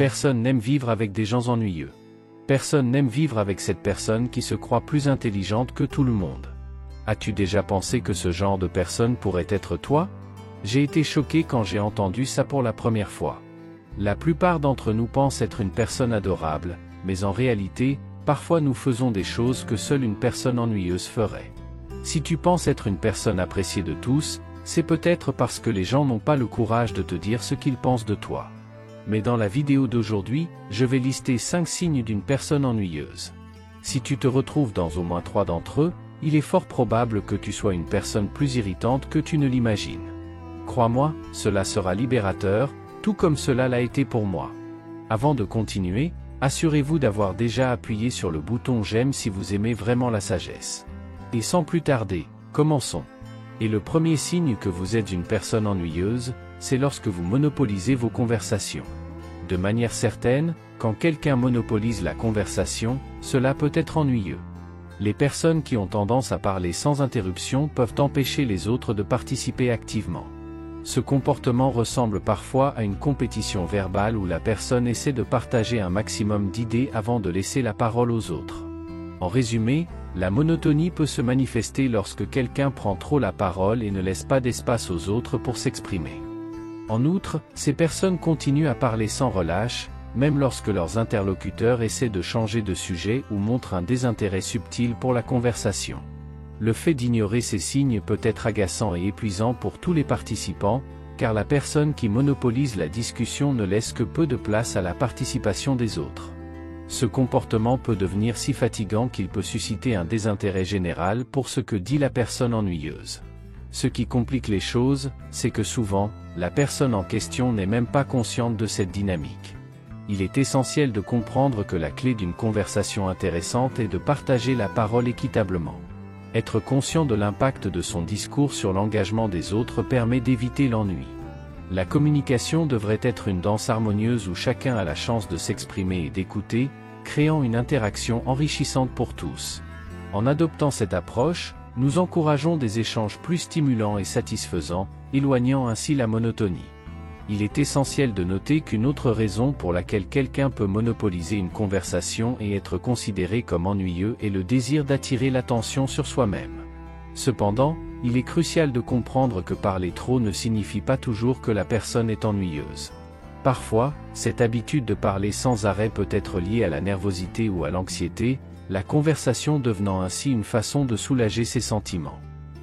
Personne n'aime vivre avec des gens ennuyeux. Personne n'aime vivre avec cette personne qui se croit plus intelligente que tout le monde. As-tu déjà pensé que ce genre de personne pourrait être toi? J'ai été choqué quand j'ai entendu ça pour la première fois. La plupart d'entre nous pensent être une personne adorable, mais en réalité, parfois nous faisons des choses que seule une personne ennuyeuse ferait. Si tu penses être une personne appréciée de tous, c'est peut-être parce que les gens n'ont pas le courage de te dire ce qu'ils pensent de toi. Mais dans la vidéo d'aujourd'hui, je vais lister 5 signes d'une personne ennuyeuse. Si tu te retrouves dans au moins 3 d'entre eux, il est fort probable que tu sois une personne plus irritante que tu ne l'imagines. Crois-moi, cela sera libérateur, tout comme cela l'a été pour moi. Avant de continuer, assurez-vous d'avoir déjà appuyé sur le bouton j'aime si vous aimez vraiment la sagesse. Et sans plus tarder, commençons. Et le premier signe que vous êtes une personne ennuyeuse, c'est lorsque vous monopolisez vos conversations. De manière certaine, quand quelqu'un monopolise la conversation, cela peut être ennuyeux. Les personnes qui ont tendance à parler sans interruption peuvent empêcher les autres de participer activement. Ce comportement ressemble parfois à une compétition verbale où la personne essaie de partager un maximum d'idées avant de laisser la parole aux autres. En résumé, la monotonie peut se manifester lorsque quelqu'un prend trop la parole et ne laisse pas d'espace aux autres pour s'exprimer. En outre, ces personnes continuent à parler sans relâche, même lorsque leurs interlocuteurs essaient de changer de sujet ou montrent un désintérêt subtil pour la conversation. Le fait d'ignorer ces signes peut être agaçant et épuisant pour tous les participants, car la personne qui monopolise la discussion ne laisse que peu de place à la participation des autres. Ce comportement peut devenir si fatigant qu'il peut susciter un désintérêt général pour ce que dit la personne ennuyeuse. Ce qui complique les choses, c'est que souvent, la personne en question n'est même pas consciente de cette dynamique. Il est essentiel de comprendre que la clé d'une conversation intéressante est de partager la parole équitablement. Être conscient de l'impact de son discours sur l'engagement des autres permet d'éviter l'ennui. La communication devrait être une danse harmonieuse où chacun a la chance de s'exprimer et d'écouter, créant une interaction enrichissante pour tous. En adoptant cette approche, nous encourageons des échanges plus stimulants et satisfaisants, éloignant ainsi la monotonie. Il est essentiel de noter qu'une autre raison pour laquelle quelqu'un peut monopoliser une conversation et être considéré comme ennuyeux est le désir d'attirer l'attention sur soi-même. Cependant, il est crucial de comprendre que parler trop ne signifie pas toujours que la personne est ennuyeuse. Parfois, cette habitude de parler sans arrêt peut être liée à la nervosité ou à l'anxiété, la conversation devenant ainsi une façon de soulager ses sentiments.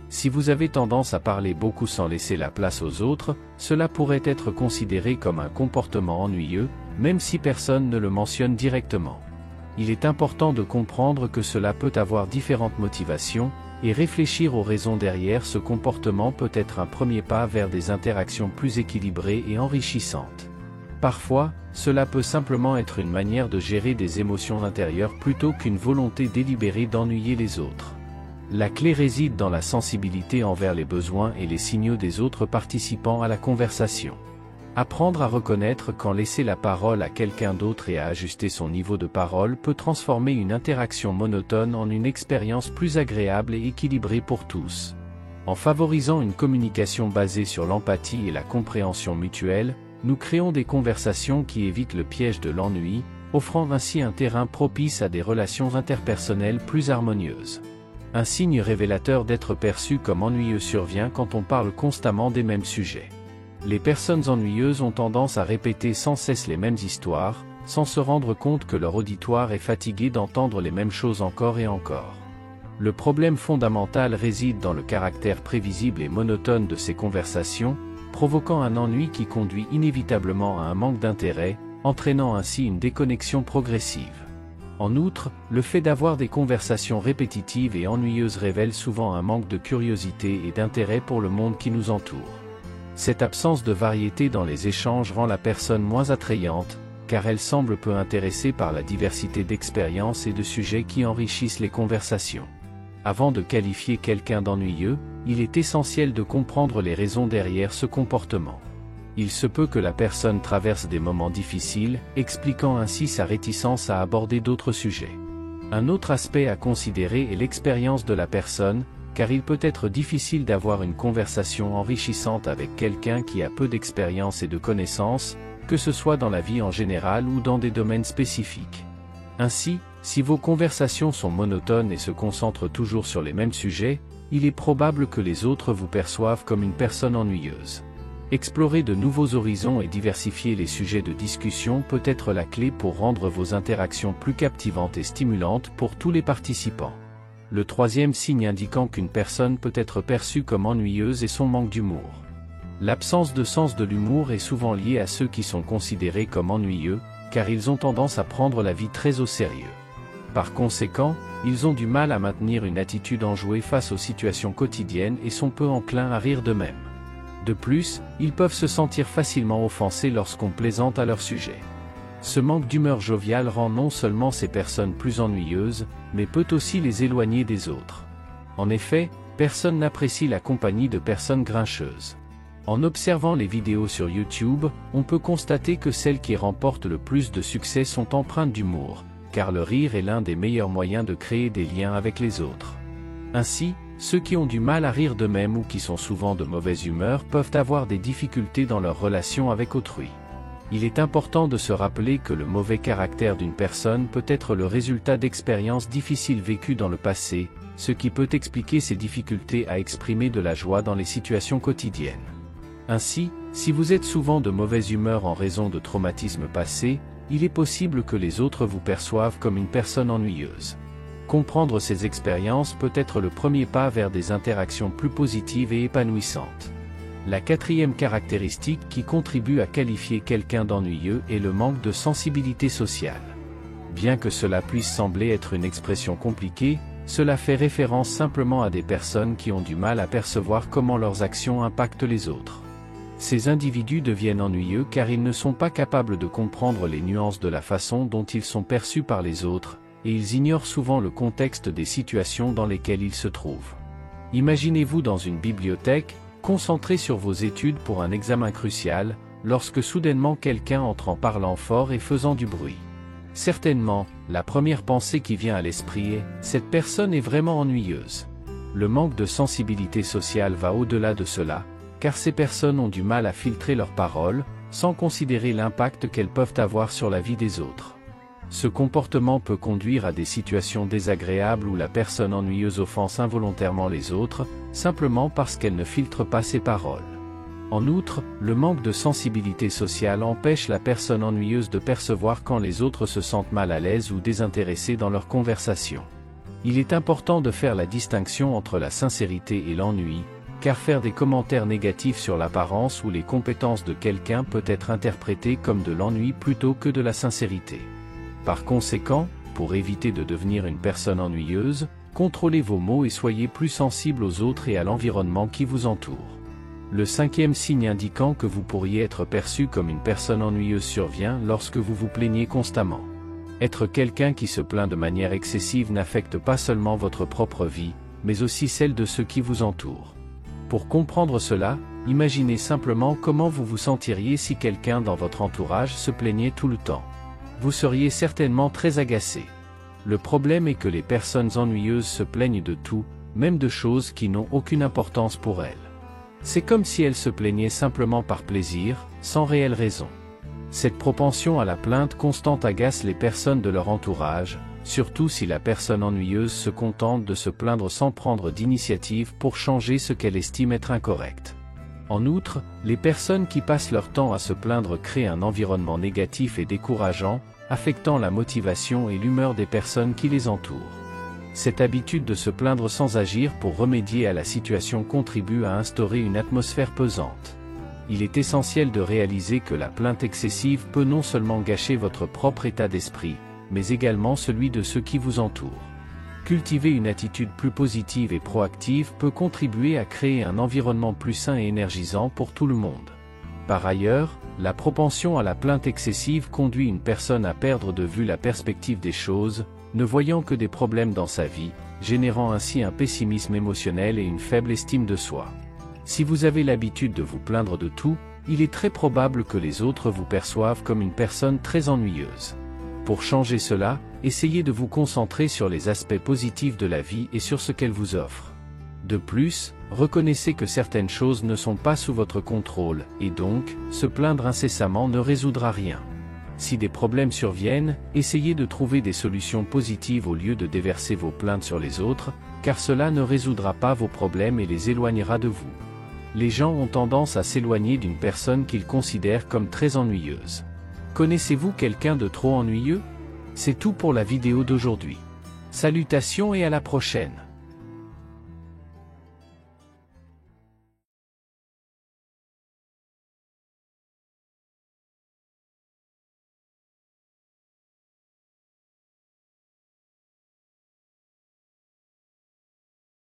Si vous avez tendance à parler beaucoup sans laisser la place aux autres, cela pourrait être considéré comme un comportement ennuyeux, même si personne ne le mentionne directement. Il est important de comprendre que cela peut avoir différentes motivations, et réfléchir aux raisons derrière ce comportement peut être un premier pas vers des interactions plus équilibrées et enrichissantes. Parfois, cela peut simplement être une manière de gérer des émotions intérieures plutôt qu'une volonté délibérée d'ennuyer les autres. La clé réside dans la sensibilité envers les besoins et les signaux des autres participants à la conversation. Apprendre à reconnaître quand laisser la parole à quelqu'un d'autre et à ajuster son niveau de parole peut transformer une interaction monotone en une expérience plus agréable et équilibrée pour tous. En favorisant une communication basée sur l'empathie et la compréhension mutuelle, nous créons des conversations qui évitent le piège de l'ennui, offrant ainsi un terrain propice à des relations interpersonnelles plus harmonieuses. Un signe révélateur d'être perçu comme ennuyeux survient quand on parle constamment des mêmes sujets. Les personnes ennuyeuses ont tendance à répéter sans cesse les mêmes histoires, sans se rendre compte que leur auditoire est fatigué d'entendre les mêmes choses encore et encore. Le problème fondamental réside dans le caractère prévisible et monotone de ces conversations, provoquant un ennui qui conduit inévitablement à un manque d'intérêt, entraînant ainsi une déconnexion progressive. En outre, le fait d'avoir des conversations répétitives et ennuyeuses révèle souvent un manque de curiosité et d'intérêt pour le monde qui nous entoure. Cette absence de variété dans les échanges rend la personne moins attrayante, car elle semble peu intéressée par la diversité d'expériences et de sujets qui enrichissent les conversations. Avant de qualifier quelqu'un d'ennuyeux, il est essentiel de comprendre les raisons derrière ce comportement. Il se peut que la personne traverse des moments difficiles, expliquant ainsi sa réticence à aborder d'autres sujets. Un autre aspect à considérer est l'expérience de la personne, car il peut être difficile d'avoir une conversation enrichissante avec quelqu'un qui a peu d'expérience et de connaissances, que ce soit dans la vie en général ou dans des domaines spécifiques. Ainsi, si vos conversations sont monotones et se concentrent toujours sur les mêmes sujets, il est probable que les autres vous perçoivent comme une personne ennuyeuse. Explorer de nouveaux horizons et diversifier les sujets de discussion peut être la clé pour rendre vos interactions plus captivantes et stimulantes pour tous les participants. Le troisième signe indiquant qu'une personne peut être perçue comme ennuyeuse est son manque d'humour. L'absence de sens de l'humour est souvent liée à ceux qui sont considérés comme ennuyeux, car ils ont tendance à prendre la vie très au sérieux. Par conséquent, ils ont du mal à maintenir une attitude enjouée face aux situations quotidiennes et sont peu enclins à rire d'eux-mêmes. De plus, ils peuvent se sentir facilement offensés lorsqu'on plaisante à leur sujet. Ce manque d'humeur joviale rend non seulement ces personnes plus ennuyeuses, mais peut aussi les éloigner des autres. En effet, personne n'apprécie la compagnie de personnes grincheuses. En observant les vidéos sur YouTube, on peut constater que celles qui remportent le plus de succès sont empreintes d'humour, car le rire est l'un des meilleurs moyens de créer des liens avec les autres. Ainsi, ceux qui ont du mal à rire d'eux-mêmes ou qui sont souvent de mauvaise humeur peuvent avoir des difficultés dans leurs relations avec autrui. Il est important de se rappeler que le mauvais caractère d'une personne peut être le résultat d'expériences difficiles vécues dans le passé, ce qui peut expliquer ses difficultés à exprimer de la joie dans les situations quotidiennes. Ainsi, si vous êtes souvent de mauvaise humeur en raison de traumatismes passés, il est possible que les autres vous perçoivent comme une personne ennuyeuse. Comprendre ces expériences peut être le premier pas vers des interactions plus positives et épanouissantes. La quatrième caractéristique qui contribue à qualifier quelqu'un d'ennuyeux est le manque de sensibilité sociale. Bien que cela puisse sembler être une expression compliquée, cela fait référence simplement à des personnes qui ont du mal à percevoir comment leurs actions impactent les autres. Ces individus deviennent ennuyeux car ils ne sont pas capables de comprendre les nuances de la façon dont ils sont perçus par les autres, et ils ignorent souvent le contexte des situations dans lesquelles ils se trouvent. Imaginez-vous dans une bibliothèque, concentré sur vos études pour un examen crucial, lorsque soudainement quelqu'un entre en parlant fort et faisant du bruit. Certainement, la première pensée qui vient à l'esprit est « cette personne est vraiment ennuyeuse ». Le manque de sensibilité sociale va au-delà de cela, car ces personnes ont du mal à filtrer leurs paroles, sans considérer l'impact qu'elles peuvent avoir sur la vie des autres. Ce comportement peut conduire à des situations désagréables où la personne ennuyeuse offense involontairement les autres, simplement parce qu'elle ne filtre pas ses paroles. En outre, le manque de sensibilité sociale empêche la personne ennuyeuse de percevoir quand les autres se sentent mal à l'aise ou désintéressés dans leur conversation. Il est important de faire la distinction entre la sincérité et l'ennui, car faire des commentaires négatifs sur l'apparence ou les compétences de quelqu'un peut être interprété comme de l'ennui plutôt que de la sincérité. Par conséquent, pour éviter de devenir une personne ennuyeuse, contrôlez vos mots et soyez plus sensible aux autres et à l'environnement qui vous entoure. Le cinquième signe indiquant que vous pourriez être perçu comme une personne ennuyeuse survient lorsque vous vous plaignez constamment. Être quelqu'un qui se plaint de manière excessive n'affecte pas seulement votre propre vie, mais aussi celle de ceux qui vous entourent. Pour comprendre cela, imaginez simplement comment vous vous sentiriez si quelqu'un dans votre entourage se plaignait tout le temps. Vous seriez certainement très agacé. Le problème est que les personnes ennuyeuses se plaignent de tout, même de choses qui n'ont aucune importance pour elles. C'est comme si elles se plaignaient simplement par plaisir, sans réelle raison. Cette propension à la plainte constante agace les personnes de leur entourage, surtout si la personne ennuyeuse se contente de se plaindre sans prendre d'initiative pour changer ce qu'elle estime être incorrect. En outre, les personnes qui passent leur temps à se plaindre créent un environnement négatif et décourageant, affectant la motivation et l'humeur des personnes qui les entourent. Cette habitude de se plaindre sans agir pour remédier à la situation contribue à instaurer une atmosphère pesante. Il est essentiel de réaliser que la plainte excessive peut non seulement gâcher votre propre état d'esprit, mais également celui de ceux qui vous entourent. Cultiver une attitude plus positive et proactive peut contribuer à créer un environnement plus sain et énergisant pour tout le monde. Par ailleurs, la propension à la plainte excessive conduit une personne à perdre de vue la perspective des choses, ne voyant que des problèmes dans sa vie, générant ainsi un pessimisme émotionnel et une faible estime de soi. Si vous avez l'habitude de vous plaindre de tout, il est très probable que les autres vous perçoivent comme une personne très ennuyeuse. Pour changer cela, essayez de vous concentrer sur les aspects positifs de la vie et sur ce qu'elle vous offre. De plus, reconnaissez que certaines choses ne sont pas sous votre contrôle, et donc, se plaindre incessamment ne résoudra rien. Si des problèmes surviennent, essayez de trouver des solutions positives au lieu de déverser vos plaintes sur les autres, car cela ne résoudra pas vos problèmes et les éloignera de vous. Les gens ont tendance à s'éloigner d'une personne qu'ils considèrent comme très ennuyeuse. Connaissez-vous quelqu'un de trop ennuyeux? C'est tout pour la vidéo d'aujourd'hui. Salutations et à la prochaine.